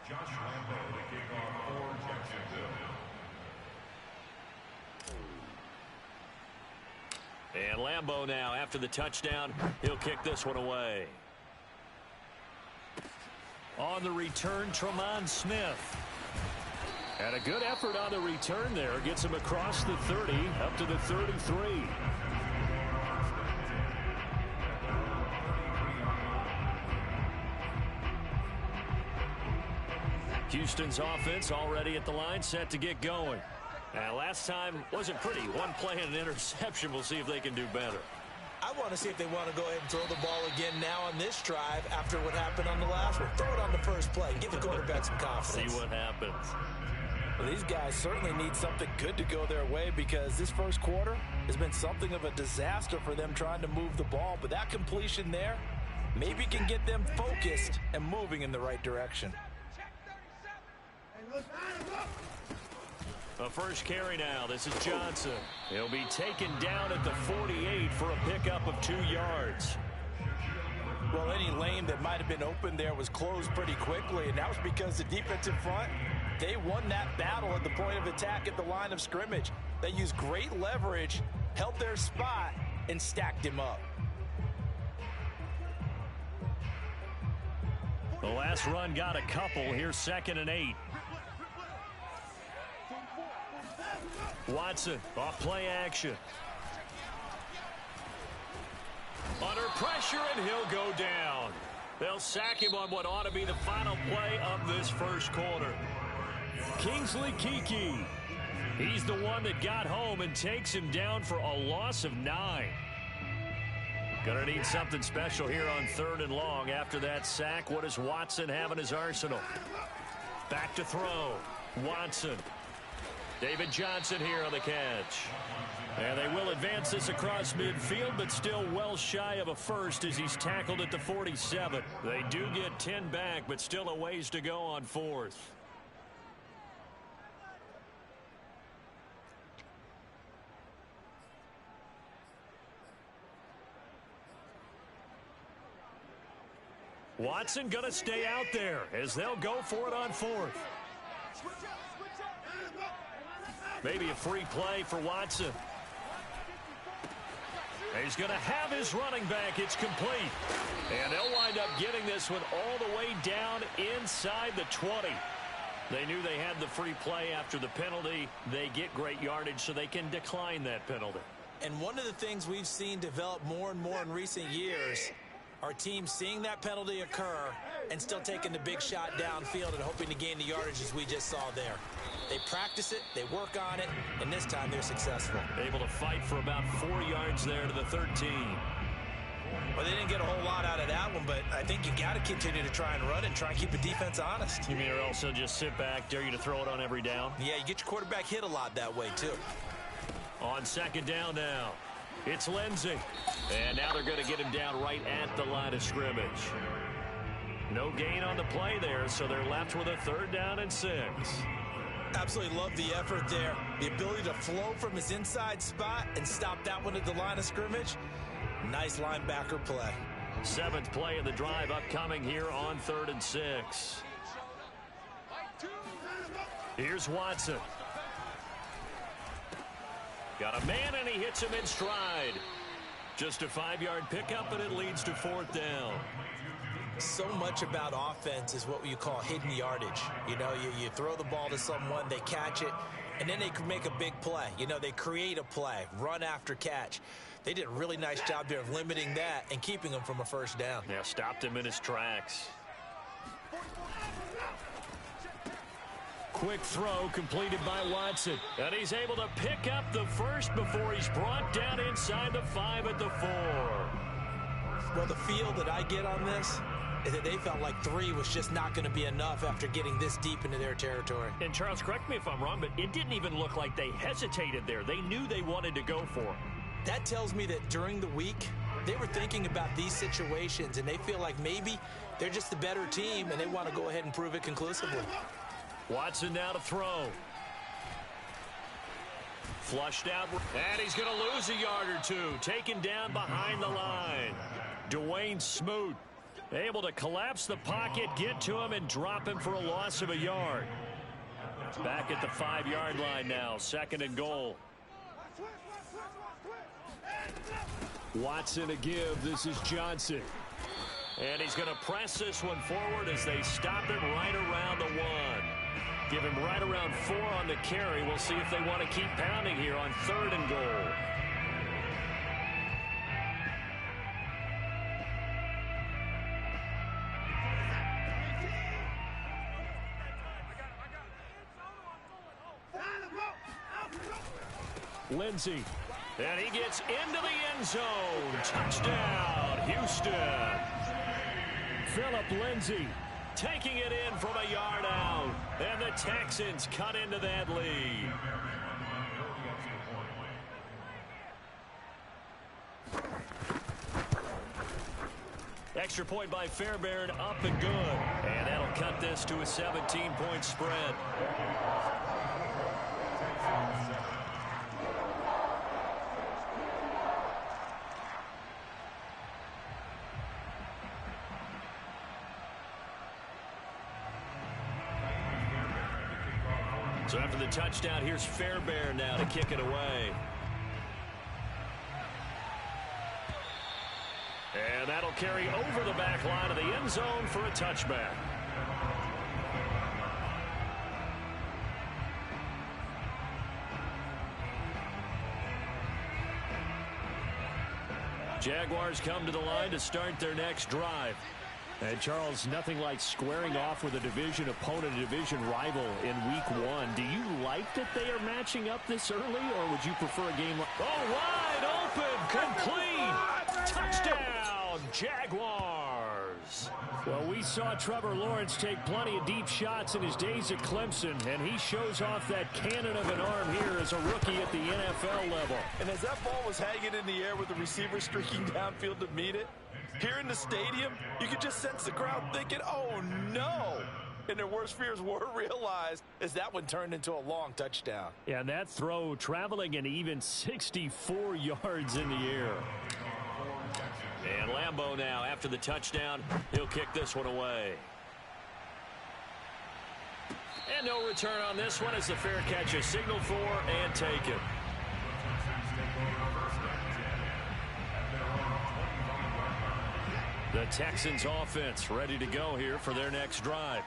Josh Lambo to kick off for Jacksonville. And Lambo now, after the touchdown, he'll kick this one away. On the return, Tremont Smith. And a good effort on the return there. Gets him across the 30, up to the 33. Houston's offense already at the line, set to get going. Last time wasn't pretty. One play and an interception. We'll see if they can do better. I want to see if they want to go ahead and throw the ball again now on this drive after what happened on the last one. Throw it on the first play. Give the quarterback some confidence. See what happens. Well, these guys certainly need something good to go their way because this first quarter has been something of a disaster for them trying to move the ball. But that completion there maybe can get them focused and moving in the right direction. A first carry now. This is Johnson. He'll be taken down at the 48 for a pickup of 2 yards. Well, any lane that might have been open there was closed pretty quickly, and that was because the defensive front, they won that battle at the point of attack at the line of scrimmage. They used great leverage, held their spot, and stacked him up. The last run got a couple. Here's 2nd and 8. Watson off play action. Under pressure, and he'll go down. They'll sack him on what ought to be the final play of this first quarter. Kingsley Keke. He's the one that got home and takes him down for a loss of 9. Gonna need something special here on 3rd and long. After that sack, what does Watson have in his arsenal? Back to throw. Watson. David Johnson here on the catch. And they will advance this across midfield, but still well shy of a first as he's tackled at the 47. They do get 10 back, but still a ways to go on 4th. Watson gonna stay out there as they'll go for it on 4th. Maybe a free play for Watson. He's going to have his running back. It's complete. And they'll wind up getting this one all the way down inside the 20. They knew they had the free play after the penalty. They get great yardage, so they can decline that penalty. And one of the things we've seen develop more and more in recent years are teams seeing that penalty occur and still taking the big shot downfield and hoping to gain the yardage as we just saw there. They practice it, they work on it, and this time they're successful. Able to fight for about 4 yards there to the 13. Well, they didn't get a whole lot out of that one, but I think you got to continue to try and run it and try and keep the defense honest. You mean or else they'll just sit back, dare you to throw it on every down? Yeah, you get your quarterback hit a lot that way, too. On 2nd down now, it's Lindsey. And now they're going to get him down right at the line of scrimmage. No gain on the play there, so they're left with a 3rd down and 6. Absolutely love the effort there. The ability to flow from his inside spot and stop that one at the line of scrimmage. Nice linebacker play. 7th play of the drive upcoming here on 3rd and 6. Here's Watson. Got a man, and he hits him in stride. Just a 5-yard pickup, and it leads to 4th down. So much about offense is what you call hidden yardage. You know, you throw the ball to someone, they catch it, and then they can make a big play. You know, they create a play, run after catch. They did a really nice job there of limiting that and keeping him from a 1st down. Yeah, stopped him in his tracks. Quick throw completed by Watson. And he's able to pick up the 1st before he's brought down inside the 5 at the 4. Well, the feel that I get on this is that they felt like 3 was just not going to be enough after getting this deep into their territory. And Charles, correct me if I'm wrong, but it didn't even look like they hesitated there. They knew they wanted to go for it. That tells me that during the week, they were thinking about these situations, and they feel like maybe they're just the better team, and they want to go ahead and prove it conclusively. Watson now to throw. Flushed out, and he's going to lose a yard or two. Taken down behind the line. Dwayne Smoot. Able to collapse the pocket, get to him, and drop him for a loss of a yard. Back at the 5-yard line now, 2nd and goal. Watson a give. This is Johnson. And he's going to press this one forward as they stop him right around the 1. Give him right around 4 on the carry. We'll see if they want to keep pounding here on 3rd and goal. Lindsey. And he gets into the end zone. Touchdown, Houston. Phillip Lindsay taking it in from a yard out. And the Texans cut into that lead. Extra point by Fairbairn, up and good. And that'll cut this to a 17-point spread. So after the touchdown, here's Fairbairn now to kick it away. And that'll carry over the back line of the end zone for a touchback. Jaguars come to the line to start their next drive. And, Charles, nothing like squaring off with a division opponent, a division rival in week 1. Do you like that they are matching up this early, or would you prefer a game like... Oh, wide open, complete, touchdown, Jaguars. Well, we saw Trevor Lawrence take plenty of deep shots in his days at Clemson, and he shows off that cannon of an arm here as a rookie at the NFL level. And as that ball was hanging in the air with the receiver streaking downfield to meet it, here in the stadium, you could just sense the crowd thinking, oh, no. And their worst fears were realized as that one turned into a long touchdown. Yeah, and that throw traveling an even 64 yards in the air. And Lambeau now, after the touchdown, he'll kick this one away. And no return on this one as the fair catch is signaled for and taken. The Texans offense ready to go here for their next drive.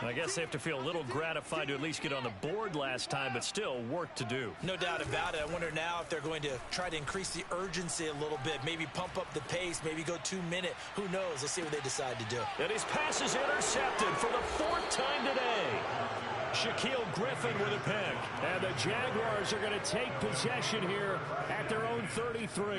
I guess they have to feel a little gratified to at least get on the board last time, but still work to do. No doubt about it. I wonder now if they're going to try to increase the urgency a little bit, maybe pump up the pace, maybe go 2-minute. Who knows? Let's see what they decide to do. And his pass is intercepted for the 4th time today. Shaquille Griffin with a pick. And the Jaguars are going to take possession here at their own 33.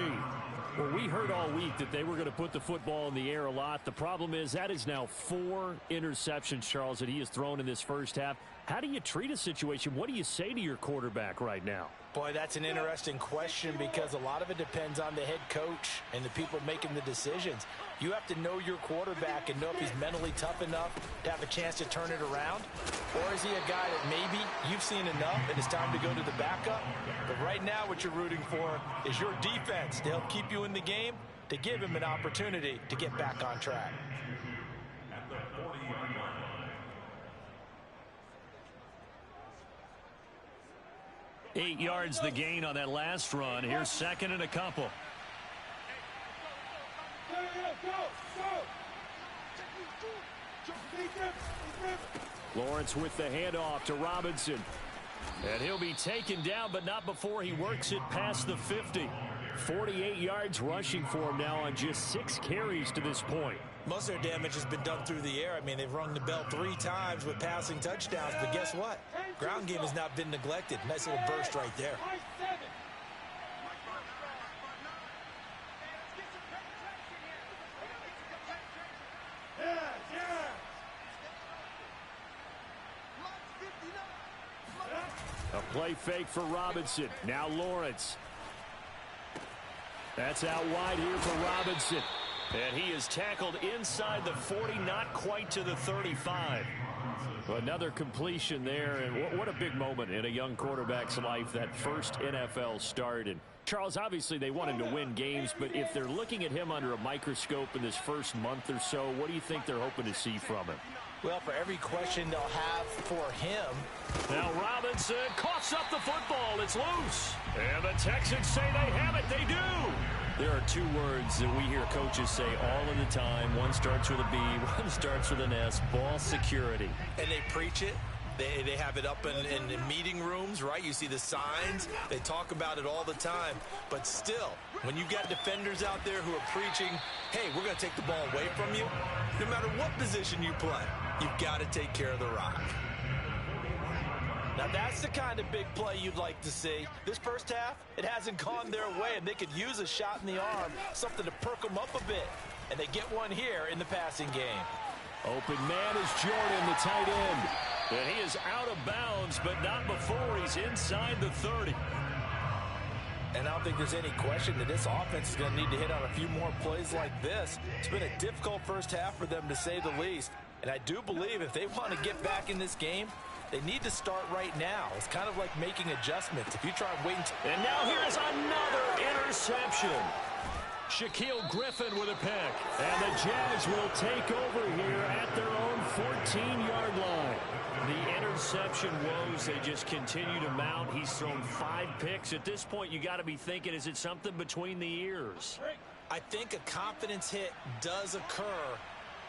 Well, we heard all week that they were going to put the football in the air a lot. The problem is that is now 4 interceptions, Charles, that he has thrown in this first half. How do you treat a situation? What do you say to your quarterback right now? Boy, that's an interesting question because a lot of it depends on the head coach and the people making the decisions. You have to know your quarterback and know if he's mentally tough enough to have a chance to turn it around. Or is he a guy that maybe you've seen enough and it's time to go to the backup? But right now what you're rooting for is your defense to help keep you in the game, to give him an opportunity to get back on track. At the 40-yard line. 8 yards the gain on that last run. Here's 2nd and a couple. Lawrence with the handoff to Robinson. And he'll be taken down, but not before he works it past the 50. 48 yards rushing for him now on just 6 carries to this point. Most of their damage has been done through the air. I mean, they've rung the bell 3 times with passing touchdowns, but guess what? Ground game has not been neglected. Nice little burst right there. A play fake for Robinson. Now Lawrence. That's out wide here for Robinson. And he is tackled inside the 40, not quite to the 35. Another completion there, and what a big moment in a young quarterback's life, that first NFL start. And Charles, obviously they want him to win games, but if they're looking at him under a microscope in this first month or so, what do you think they're hoping to see from him? Well, for every question they'll have for him. Now Robinson coughs up the football. It's loose. And the Texans say they have it. They do. There are two words that we hear coaches say all of the time. One starts with a B, one starts with an S. Ball security. And they preach it. They have it up in meeting rooms, right? You see the signs. They talk about it all the time. But still, when you got defenders out there who are preaching, hey, we're going to take the ball away from you, no matter what position you play, you've got to take care of the rock. Now, that's the kind of big play you'd like to see. This first half, it hasn't gone their way, and they could use a shot in the arm, something to perk them up a bit. And they get one here in the passing game. Open man is Jordan, the tight end. And he is out of bounds, but not before he's inside the 30. And I don't think there's any question that this offense is going to need to hit on a few more plays like this. It's been a difficult first half for them, to say the least. And I do believe if they want to get back in this game, they need to start right now. It's kind of like making adjustments. If you try and wait until... And now here's another interception. Shaquille Griffin with a pick. And the Jags will take over here at their own 14-yard line. The interception woes, they just continue to mount. He's thrown 5 picks. At this point, you got to be thinking, is it something between the ears? I think a confidence hit does occur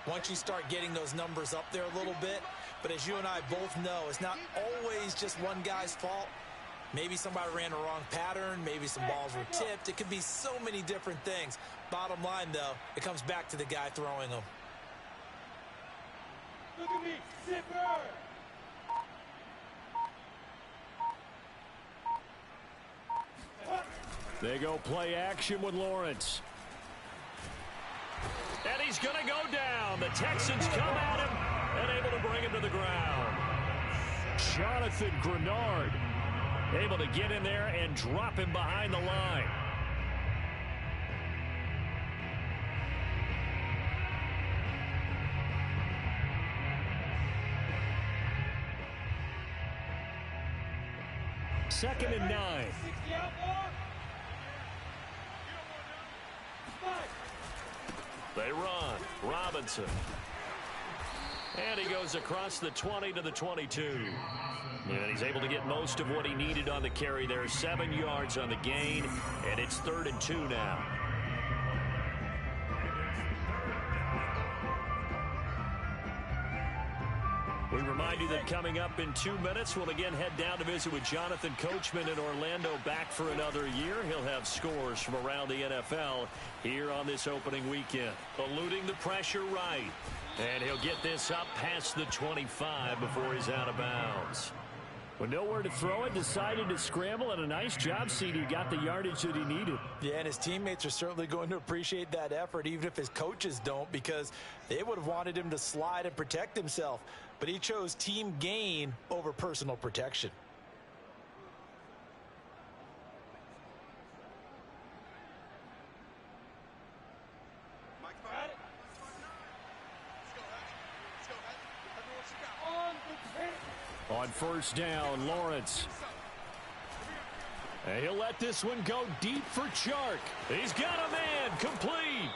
once you start getting those numbers up there a little bit. But as you and I both know, it's not always just one guy's fault. Maybe somebody ran a wrong pattern. Maybe some balls were tipped. It could be so many different things. Bottom line, though, it comes back to the guy throwing them. Look at me, zipper! They go play action with Lawrence. And he's going to go down. The Texans come at him and able to bring him to the ground. Jonathan Grenard able to get in there and drop him behind the line. Second and 9. They run. Robinson. And he goes across the 20 to the 22. And he's able to get most of what he needed on the carry there. 7 yards on the gain. And it's 3rd and 2 now. We remind you that coming up in 2 minutes, we'll again head down to visit with Jonathan Coachman in Orlando, back for another year. He'll have scores from around the NFL here on this opening weekend. Eluding the pressure right. And he'll get this up past the 25 before he's out of bounds. With nowhere to throw it, decided to scramble, and a nice job, CD. Got the yardage that he needed. Yeah, and his teammates are certainly going to appreciate that effort, even if his coaches don't, because they would have wanted him to slide and protect himself. But he chose team gain over personal protection. On first down, Lawrence. And he'll let this one go deep for Chark. He's got a man, complete.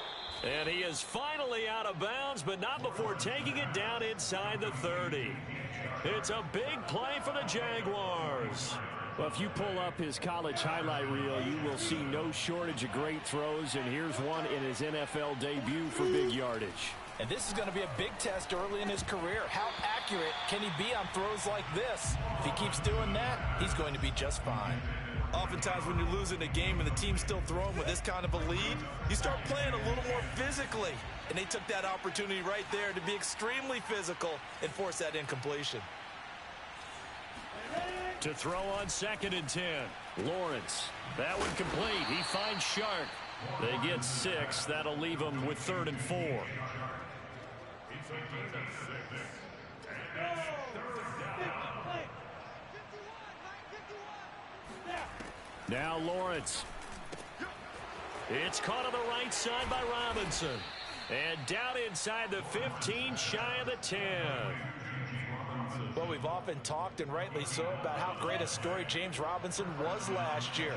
And he is finally out of bounds, but not before taking it down inside the 30. It's a big play for the Jaguars. Well, if you pull up his college highlight reel, you will see no shortage of great throws, and here's one in his NFL debut for big yardage. And this is going to be a big test early in his career. How accurate can he be on throws like this? If he keeps doing that, he's going to be just fine. Oftentimes when you're losing a game and the team's still throwing with this kind of a lead, you start playing a little more physically. And they took that opportunity right there to be extremely physical and force that incompletion. To throw on 2nd and 10. Lawrence. That one complete. He finds Shark. They get 6. That'll leave them with 3rd and 4. Now Lawrence. It's caught on the right side by Robinson. And down inside the 15, shy of the 10. Well, we've often talked, and rightly so, about how great a story James Robinson was last year.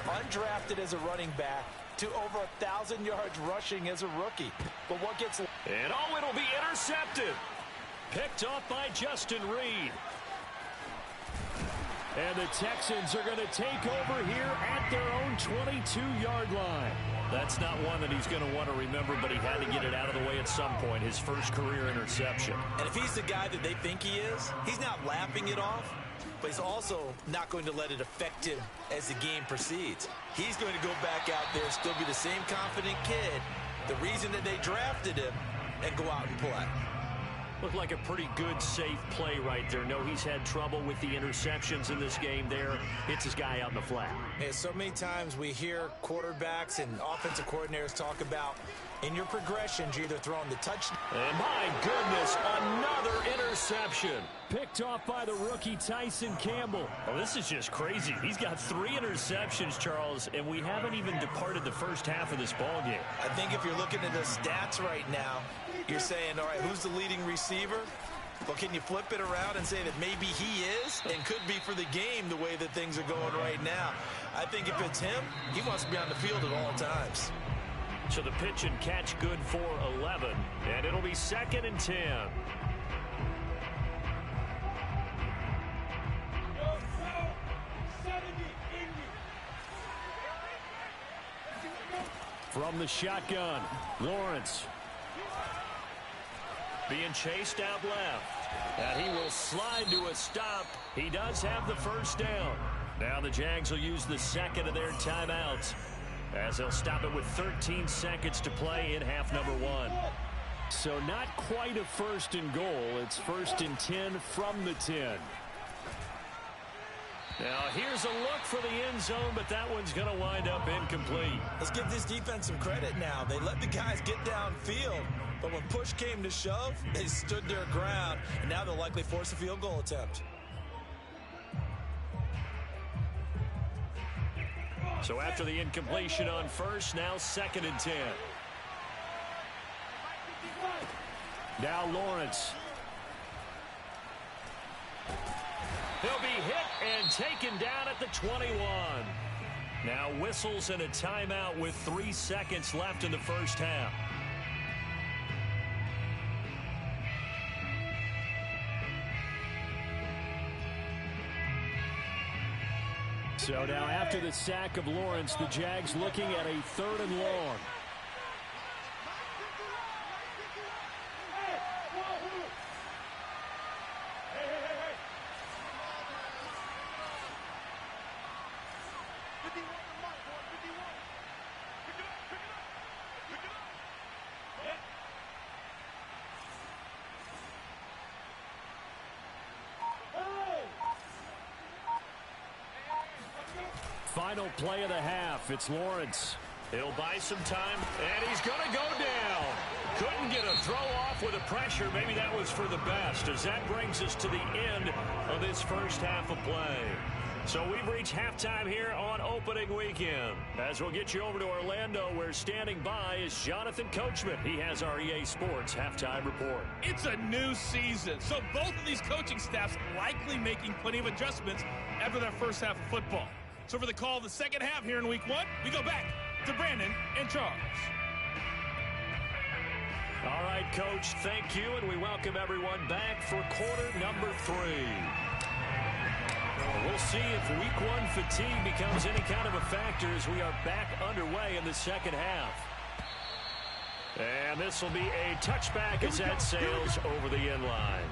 Undrafted as a running back to over 1,000 yards rushing as a rookie. But what gets... And it'll be intercepted. Picked off by Justin Reed. And the Texans are going to take over here at their own 22-yard line. That's not one that he's going to want to remember, but he had to get it out of the way at some point, his first career interception. And if he's the guy that they think he is, he's not laughing it off, but he's also not going to let it affect him as the game proceeds. He's going to go back out there, still be the same confident kid, the reason that they drafted him, and go out and play. Looked like a pretty good, safe play right there. No, he's had trouble with the interceptions in this game there. Hits his guy out in the flat. Yeah, so many times we hear quarterbacks and offensive coordinators talk about in your progressions, you're either throwing the touchdown. And my goodness, another interception. Picked off by the rookie Tyson Campbell. Oh, this is just crazy. He's got 3 interceptions, Charles, and we haven't even departed the first half of this ballgame. I think if you're looking at the stats right now, you're saying, all right, who's the leading receiver? Well, can you flip it around and say that maybe he is and could be for the game the way that things are going right now? I think if it's him, he wants to be on the field at all times. So the pitch and catch good for 11, and it'll be 2nd and 10. From the shotgun, Lawrence. Being chased out left. And he will slide to a stop. He does have the first down. Now the Jags will use the second of their timeouts, as they'll stop it with 13 seconds to play in half number 1. So not quite a 1st and goal. It's 1st and 10 from the 10. Now here's a look for the end zone, but that one's going to wind up incomplete. Let's give this defense some credit now. They let the guys get downfield, but when push came to shove, they stood their ground, and now they'll likely force a field goal attempt. So after the incompletion on first, now 2nd and 10. Now Lawrence. He'll be hit and taken down at the 21. Now whistles and a timeout with 3 seconds left in the first half. So now after the sack of Lawrence, the Jags looking at a 3rd and long. Final play of the half. It's Lawrence. He'll buy some time, and he's going to go down. Couldn't get a throw off with the pressure. Maybe that was for the best, as that brings us to the end of this first half of play. So we've reached halftime here on opening weekend. As we'll get you over to Orlando, where standing by is Jonathan Coachman. He has our EA Sports halftime report. It's a new season, so both of these coaching staffs likely making plenty of adjustments after their first half of football. So for the call of the second half here in week 1, we go back to Brandon and Charles. All right, Coach, thank you, and we welcome everyone back for quarter number 3. We'll see if week 1 fatigue becomes any kind of a factor as we are back underway in the second half. And this will be a touchback as that sails over the end line.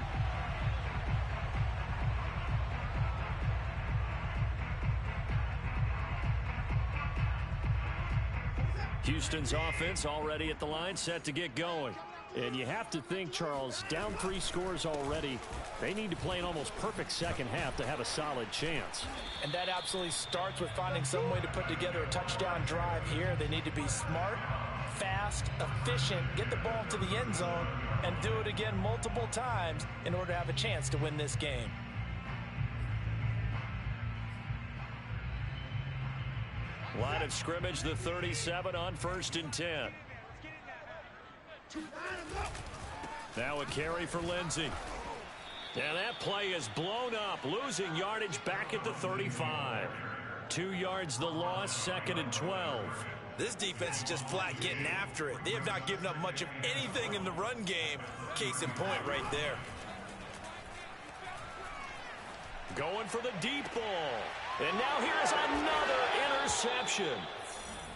Houston's offense already at the line, set to get going. And you have to think, Charles, down 3 scores already, they need to play an almost perfect second half to have a solid chance. And that absolutely starts with finding some way to put together a touchdown drive here. They need to be smart, fast, efficient, get the ball to the end zone, and do it again multiple times in order to have a chance to win this game. Line of scrimmage, the 37 on 1st and 10. Now a carry for Lindsey. And that play is blown up, losing yardage back at the 35. 2 yards the loss, 2nd and 12. This defense is just flat getting after it. They have not given up much of anything in the run game. Case in point right there. Going for the deep ball. And now here's another interception.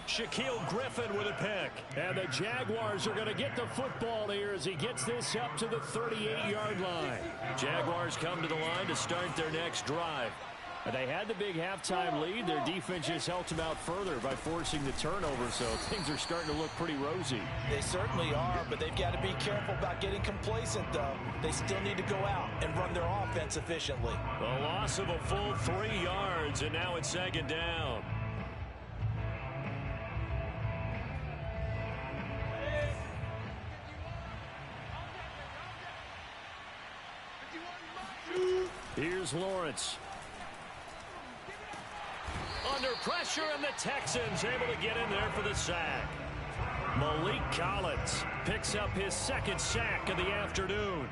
Shaquille Griffin with a pick. And the Jaguars are going to get the football here as he gets this up to the 38-yard line. Jaguars come to the line to start their next drive. They had the big halftime lead. Their defense just helped them out further by forcing the turnover, so things are starting to look pretty rosy. They certainly are, but they've got to be careful about getting complacent, though. They still need to go out and run their offense efficiently. A loss of a full 3 yards, and now it's 2nd down. Here's Lawrence. Under pressure, and the Texans able to get in there for the sack. Malik Collins picks up his 2nd sack of the afternoon.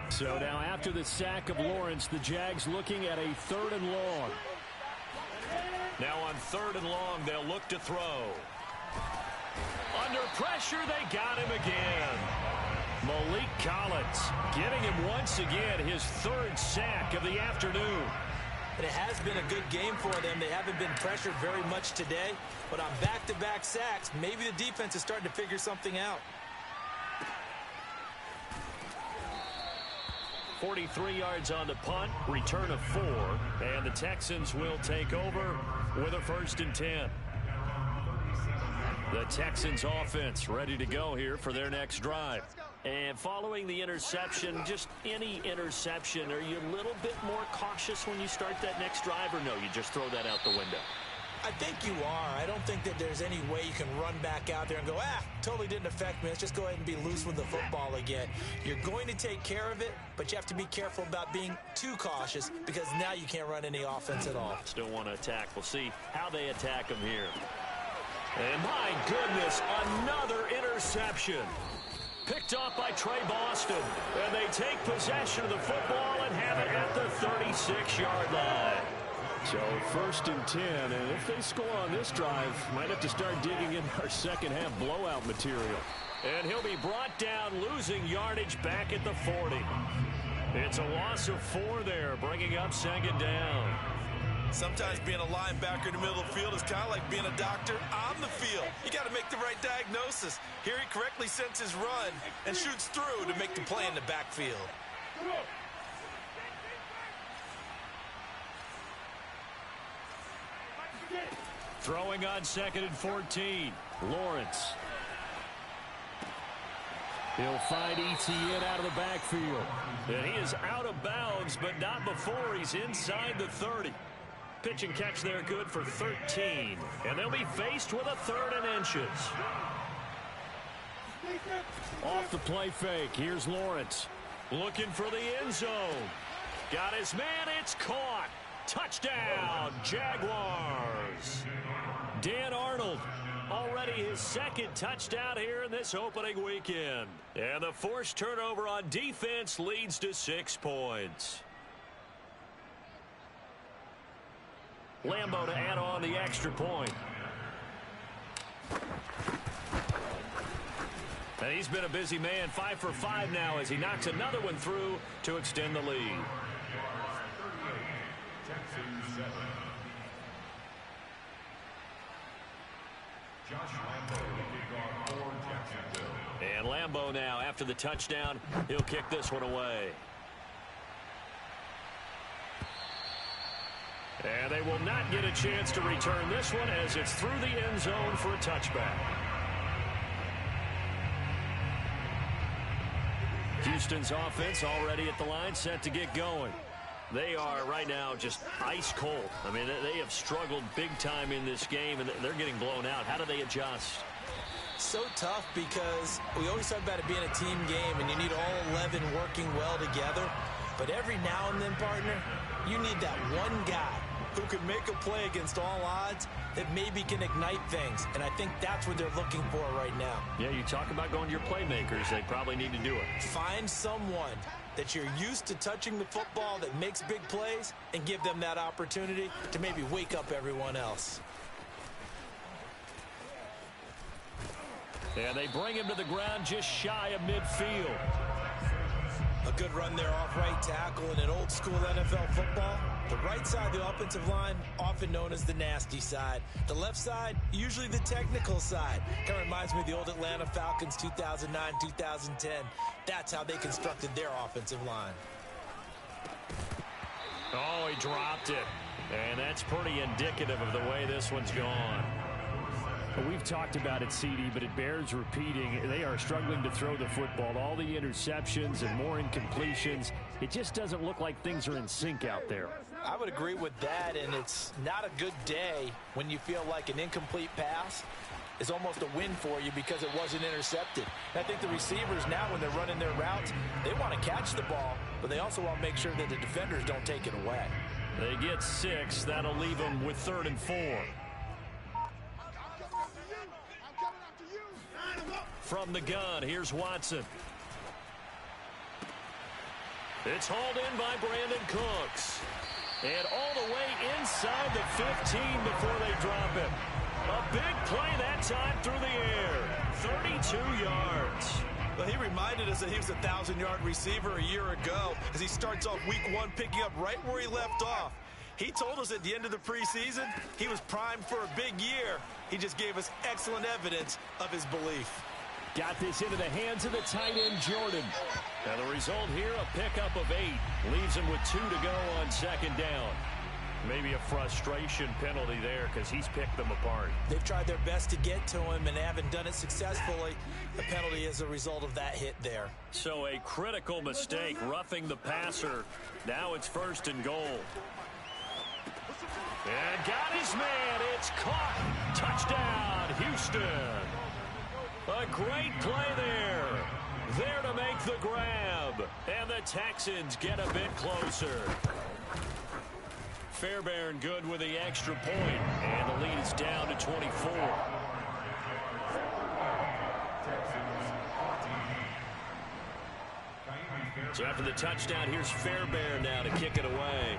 So now after the sack of Lawrence, the Jags looking at a 3rd and long. Now on 3rd and long, they'll look to throw. Under pressure, they got him again. Malik Collins getting him once again his 3rd sack of the afternoon. And it has been a good game for them. They haven't been pressured very much today, but on back-to-back sacks, maybe the defense is starting to figure something out. 43 yards on the punt, return of 4, and the Texans will take over with a 1st and 10. The Texans offense ready to go here for their next drive. And following the interception, just any interception, are you a little bit more cautious when you start that next drive, or no, you just throw that out the window? I think you are. I don't think that there's any way you can run back out there and go, totally didn't affect me. Let's just go ahead and be loose with the football again. You're going to take care of it, but you have to be careful about being too cautious because now you can't run any offense at all. Still want to attack. We'll see how they attack them here. And my goodness, another interception. Picked off by Trey Boston. And they take possession of the football and have it at the 36-yard line. So 1st and 10, and if they score on this drive, might have to start digging in our second-half blowout material. And he'll be brought down, losing yardage back at the 40. It's a loss of 4 there, bringing up 2nd down. Sometimes being a linebacker in the middle of the field is kind of like being a doctor on the field. You got to make the right diagnosis. Here he correctly sets his run and shoots through to make the play in the backfield. Throwing on 2nd and 14. Lawrence. He'll find Etienne out of the backfield. And he is out of bounds, but not before he's inside the 30. Pitch and catch there good for 13. And they'll be faced with a 3rd and inches. Off the play fake. Here's Lawrence. Looking for the end zone. Got his man. It's caught. Touchdown, Jaguars. Dan Arnold, already his 2nd touchdown here in this opening weekend. And the forced turnover on defense leads to 6 points. Lambo to add on the extra point. And he's been a busy man, 5 for 5 now as he knocks another one through to extend the lead. And Lambo now, after the touchdown, he'll kick this one away. And they will not get a chance to return this one as it's through the end zone for a touchback. Houston's offense already at the line, set to get going. They are right now just ice cold. I mean, they have struggled big time in this game, and they're getting blown out. How do they adjust? So tough because we always talk about it being a team game, and you need all 11 working well together. But every now and then, partner, you need that one guy who can make a play against all odds that maybe can ignite things. And I think that's what they're looking for right now. Yeah, you talk about going to your playmakers. They probably need to do it. Find someone that you're used to touching the football that makes big plays and give them that opportunity to maybe wake up everyone else. And they bring him to the ground just shy of midfield. A good run there off right tackle in an old school NFL football. The right side of the offensive line, often known as the nasty side. The left side, usually the technical side. Kind of reminds me of the old Atlanta Falcons 2009, 2010. That's how they constructed their offensive line. Oh, he dropped it. And that's pretty indicative of the way this one's gone. We've talked about it, CD, but it bears repeating. They are struggling to throw the football. All the interceptions and more incompletions. It just doesn't look like things are in sync out there. I would agree with that, and it's not a good day when you feel like an incomplete pass is almost a win for you because it wasn't intercepted. And I think the receivers now, when they're running their routes, they want to catch the ball, but they also want to make sure that the defenders don't take it away. They get 6. That'll leave them with 3rd and 4. From the gun, here's Watson. It's hauled in by Brandon Cooks. And all the way inside the 15 before they drop him. A big play that time through the air. 32 yards. Well, he reminded us that he was a 1,000-yard receiver a year ago as he starts off week 1 picking up right where he left off. He told us at the end of the preseason he was primed for a big year. He just gave us excellent evidence of his belief. Got this into the hands of the tight end, Jordan. And the result here, a pickup of 8. Leaves him with 2 to go on 2nd down. Maybe a frustration penalty there because he's picked them apart. They've tried their best to get to him and haven't done it successfully. The penalty is a result of that hit there. So a critical mistake, roughing the passer. Now it's 1st and goal. And got his man. It's caught. Touchdown, Houston. A great play there. There to make the grab. And the Texans get a bit closer. Fairbairn good with the extra point. And the lead is down to 24. So after the touchdown, here's Fairbairn now to kick it away.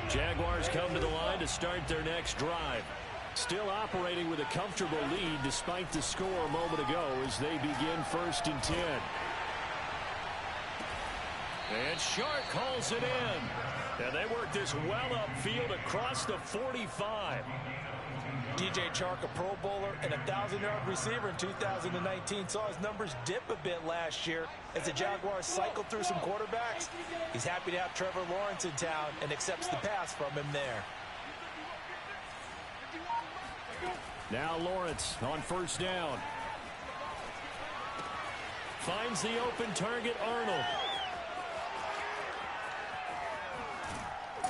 Jaguars come to the line to start their next drive. Still operating with a comfortable lead despite the score a moment ago as they begin 1st and 10. And Shark calls it in. And they work this well upfield across the 45. DJ Chark, a Pro Bowler and a 1,000-yard receiver in 2019, saw his numbers dip a bit last year as the Jaguars cycled through some quarterbacks. He's happy to have Trevor Lawrence in town and accepts the pass from him there. Now Lawrence on 1st down. Finds the open target, Arnold.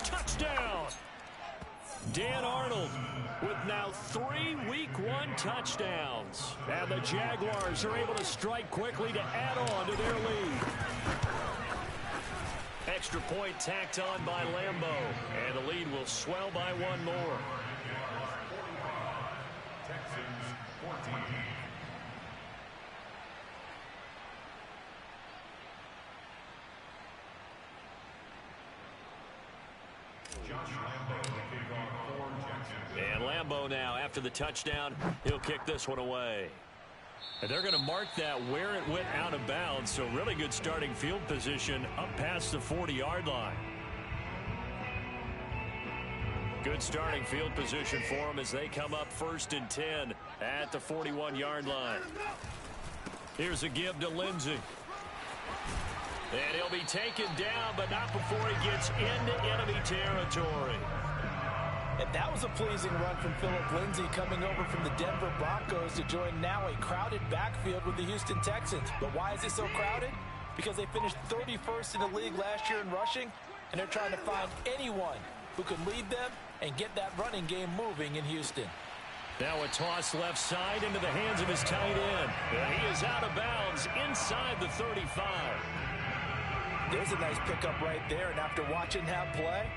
Touchdown! Dan Arnold with now 3 Week 1 touchdowns. And the Jaguars are able to strike quickly to add on to their lead. Extra point tacked on by Lambeau. And the lead will swell by 1 more. Texans 14. Josh Lambeau to kick off for Jacksonville. And Lambeau now, after the touchdown, he'll kick this one away. And they're going to mark that where it went out of bounds. So really good starting field position up past the 40-yard line. Good starting field position for them as they come up 1st and 10 at the 41-yard line. Here's a give to Lindsey. And he'll be taken down, but not before he gets into enemy territory. And that was a pleasing run from Phillip Lindsay coming over from the Denver Broncos to join now a crowded backfield with the Houston Texans. But why is it so crowded? Because they finished 31st in the league last year in rushing, and they're trying to find anyone who can lead them and get that running game moving in Houston. Now a toss left side into the hands of his tight end. And he is out of bounds inside the 35. There's a nice pickup right there, and after watching that play,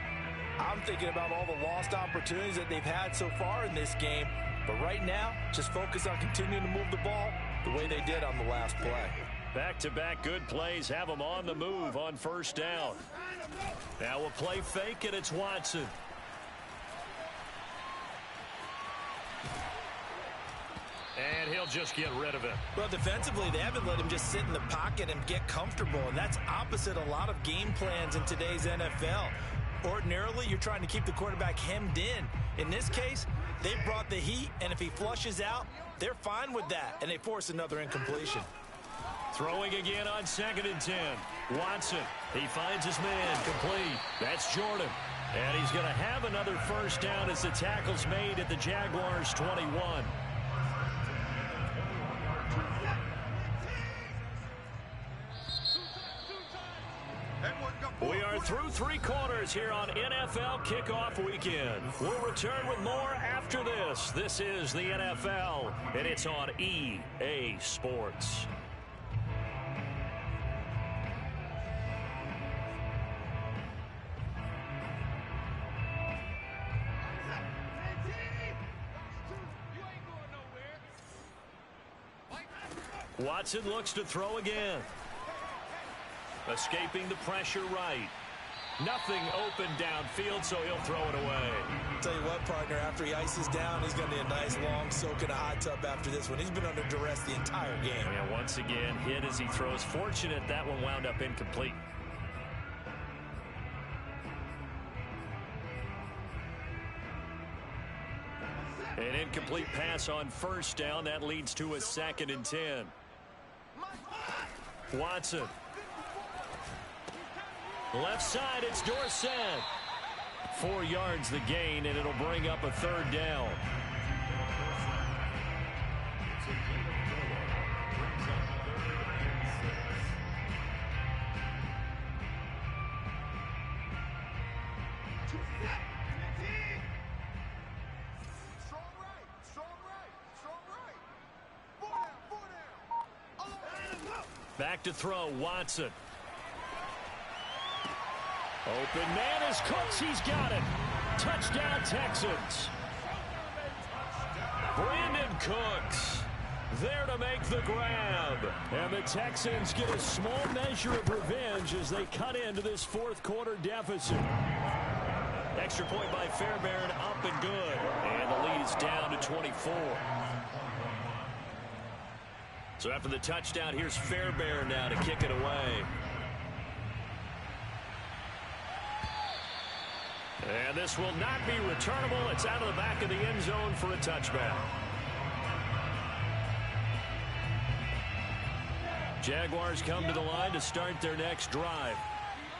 I'm thinking about all the lost opportunities that they've had so far in this game. But right now, just focus on continuing to move the ball the way they did on the last play. Back-to-back good plays have them on the move on first down. Now a play fake, and it's Watson. And he'll just get rid of it. Well, defensively, they haven't let him just sit in the pocket and get comfortable, and that's opposite a lot of game plans in today's NFL. Ordinarily, you're trying to keep the quarterback hemmed in. In this case, they brought the heat, and if he flushes out, they're fine with that, and they force another incompletion. Throwing again on 2nd and 10. Watson, he finds his man, complete. That's Jordan. And he's going to have another first down as the tackle's made at the Jaguars' 21. We are through 3 quarters here on NFL Kickoff Weekend. We'll return with more after this. This is the NFL, and it's on EA Sports. Watson looks to throw again. Escaping the pressure right. Nothing open downfield, so he'll throw it away. Tell you what, partner, after he ices down, he's going to be a nice long soak in a hot tub after this one. He's been under duress the entire game. And once again, hit as he throws. Fortunate that one wound up incomplete. An incomplete pass on first down. That leads to a 2nd and 10. Watson. Left side, it's Dorsett. 4 yards the gain, and it'll bring up a 3rd down. Back to throw, Watson. Open man is Cooks. He's got it. Touchdown, Texans. Brandon Cooks there to make the grab. And the Texans get a small measure of revenge as they cut into this 4th quarter deficit. Extra point by Fairbairn, up and good. And the lead is down to 24. So after the touchdown, here's Fairbairn now to kick it away. And this will not be returnable. It's out of the back of the end zone for a touchback. Jaguars come to the line to start their next drive.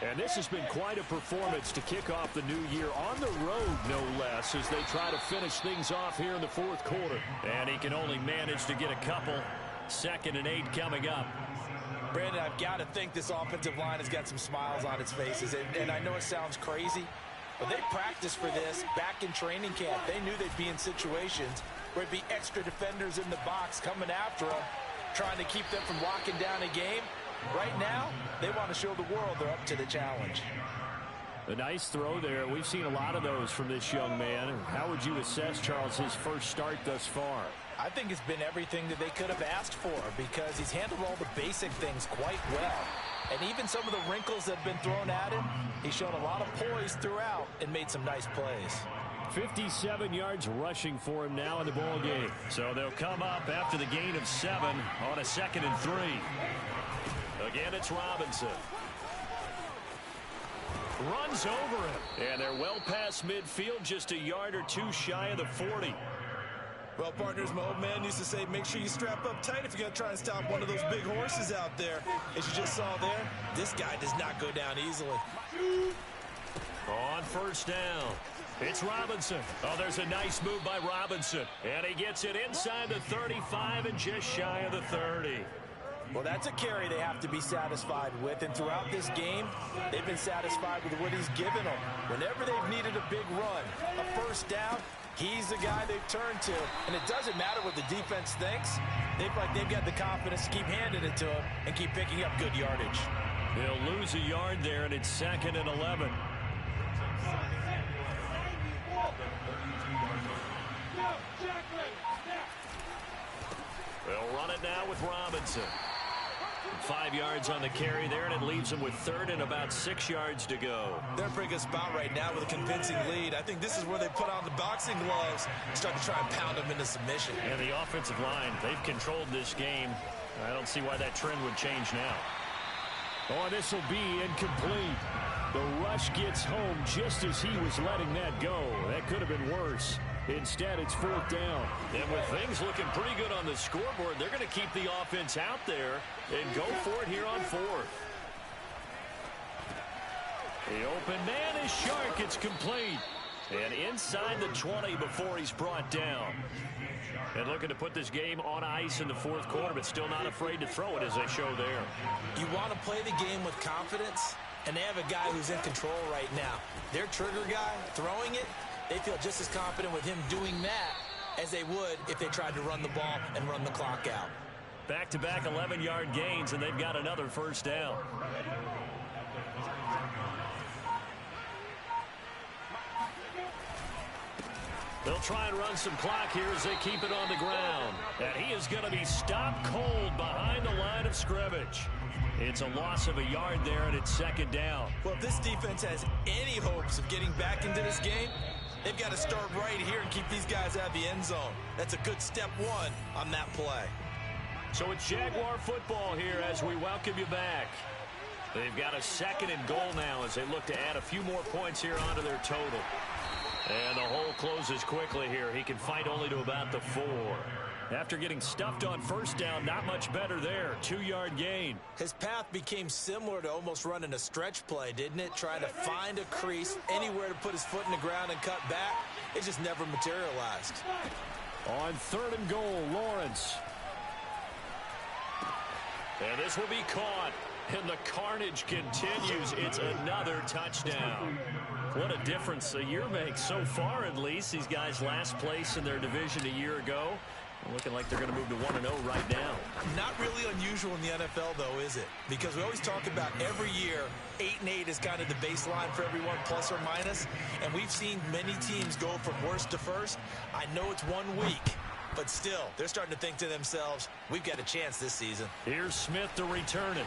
And this has been quite a performance to kick off the new year on the road, no less, as they try to finish things off here in the 4th quarter. And he can only manage to get a couple. 2nd and 8 coming up. Brandon, I've got to think this offensive line has got some smiles on its faces. And I know it sounds crazy, but they practiced for this back in training camp. They knew they'd be in situations where it'd be extra defenders in the box coming after them, trying to keep them from locking down a game. Right now, they want to show the world they're up to the challenge. A nice throw there. We've seen a lot of those from this young man. How would you assess, Charles, his first start thus far? I think it's been everything that they could have asked for because he's handled all the basic things quite well. And even some of the wrinkles that have been thrown at him, he's shown a lot of poise throughout and made some nice plays. 57 yards rushing for him now in the ball game. So they'll come up after the gain of 7 on a 2nd and 3. Again, it's Robinson. Runs over him. And they're well past midfield, just a yard or 2 shy of the 40. Well, partners, my old man used to say, make sure you strap up tight if you're going to try and stop one of those big horses out there. As you just saw there, this guy does not go down easily. On first down. It's Robinson. Oh, there's a nice move by Robinson. And he gets it inside the 35 and just shy of the 30. Well, that's a carry they have to be satisfied with. And throughout this game, they've been satisfied with what he's given them. Whenever they've needed a big run, a first down, he's the guy they've turned to. And it doesn't matter what the defense thinks. They feel like they've got the confidence to keep handing it to him and keep picking up good yardage. They'll lose a yard there, and it's 2nd and 11. They'll run it now with Robinson. 5 yards on the carry there, and it leaves them with 3rd and about 6 yards to go. They're in a pretty good spot right now with a convincing lead. I think this is where they put on the boxing gloves and start to try and pound them into submission. And the offensive line, they've controlled this game. I don't see why that trend would change now. Oh, this will be incomplete. The rush gets home just as he was letting that go. That could have been worse. Instead, it's 4th down. And with things looking pretty good on the scoreboard, they're going to keep the offense out there and go for it here on 4th. The open man is Shark. It's complete. And inside the 20 before he's brought down. And looking to put this game on ice in the 4th quarter, but still not afraid to throw it as they show there. You want to play the game with confidence, and they have a guy who's in control right now. Their trigger guy throwing it, they feel just as confident with him doing that as they would if they tried to run the ball and run the clock out. Back-to-back 11-yard gains, and they've got another first down. They'll try and run some clock here as they keep it on the ground. And he is going to be stopped cold behind the line of scrimmage. It's a loss of a yard there, and it's 2nd down. Well, if this defense has any hopes of getting back into this game, they've got to start right here and keep these guys out of the end zone. That's a good step 1 on that play. So it's Jaguar football here as we welcome you back. They've got a 2nd and goal now as they look to add a few more points here onto their total. And the hole closes quickly here. He can fight only to about the 4. After getting stuffed on first down, not much better there. 2-yard gain. His path became similar to almost running a stretch play, didn't it? Trying to find a crease, anywhere to put his foot in the ground and cut back. It just never materialized. On 3rd and goal, Lawrence. And this will be caught. And the carnage continues. It's another touchdown. What a difference a year makes so far, at least. These guys last place in their division a year ago. Looking like they're going to move to 1-0 right now. Not really unusual in the NFL, though, is it? Because we always talk about every year, 8-8 is kind of the baseline for everyone, plus or minus. And we've seen many teams go from worst to first. I know it's 1 week, but still, they're starting to think to themselves, we've got a chance this season. Here's Smith to return it.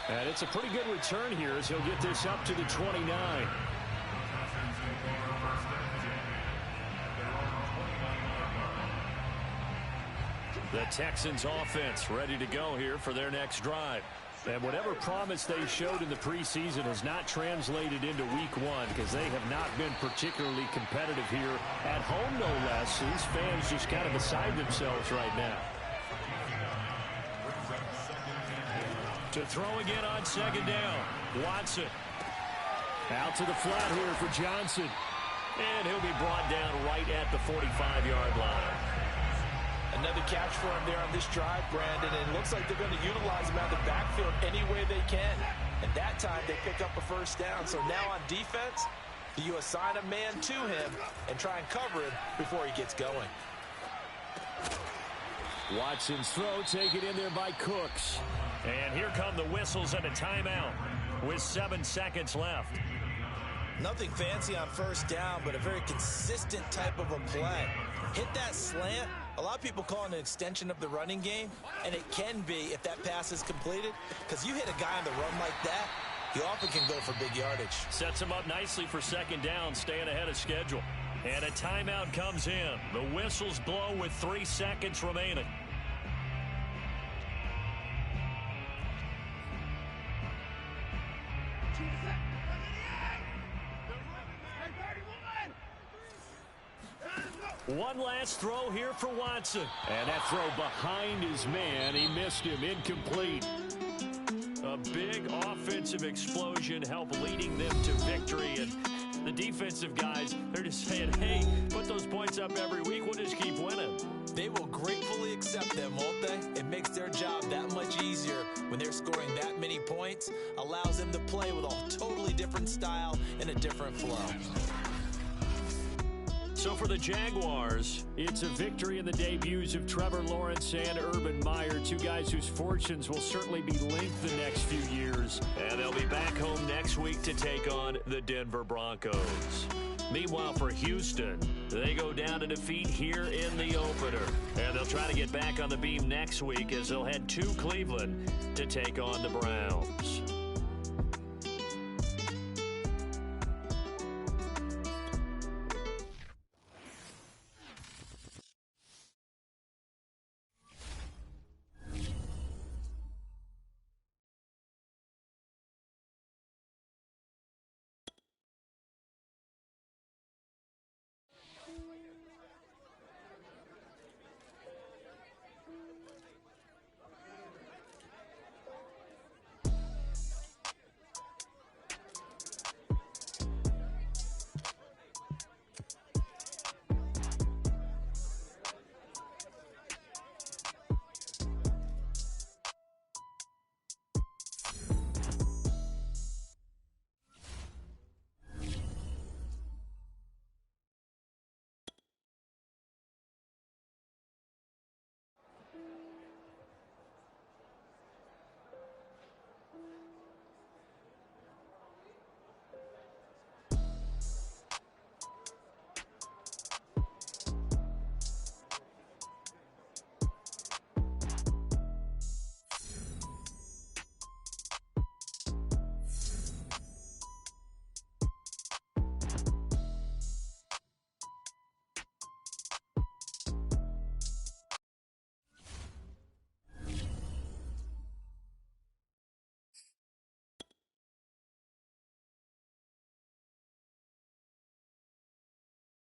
And it's a pretty good return here as he'll get this up to the 29. The Texans offense ready to go here for their next drive. And whatever promise they showed in the preseason has not translated into week 1 because they have not been particularly competitive here at home, no less. These fans just kind of beside themselves right now. To throw again on 2nd down. Watson. Out to the flat here for Johnson. And he'll be brought down right at the 45-yard line. Another catch for him there on this drive, Brandon, and it looks like they're going to utilize him out of the backfield any way they can. And that time they pick up a first down. So now on defense, you assign a man to him and try and cover him before he gets going. Watson's throw taken in there by Cooks. And here come the whistles and a timeout with 7 seconds left. Nothing fancy on first down, but a very consistent type of a play. Hit that slant. A lot of people call it an extension of the running game, and it can be if that pass is completed, because you hit a guy on the run like that, you often can go for big yardage. Sets him up nicely for 2nd down, staying ahead of schedule. And a timeout comes in. The whistles blow with 3 seconds remaining. One last throw here for Watson. And that throw behind his man. He missed him. Incomplete. A big offensive explosion helped leading them to victory. And The defensive guys, they're just saying, hey, put those points up every week. We'll just keep winning. They will gratefully accept them, won't they? It makes their job that much easier when they're scoring that many points. Allows them to play with a totally different style and a different flow. So for the Jaguars, it's a victory in the debuts of Trevor Lawrence and Urban Meyer, two guys whose fortunes will certainly be linked the next few years. and they'll be back home next week to take on the Denver Broncos. Meanwhile, for Houston, they go down to defeat here in the opener. And they'll try to get back on the beam next week as they'll head to Cleveland to take on the Browns.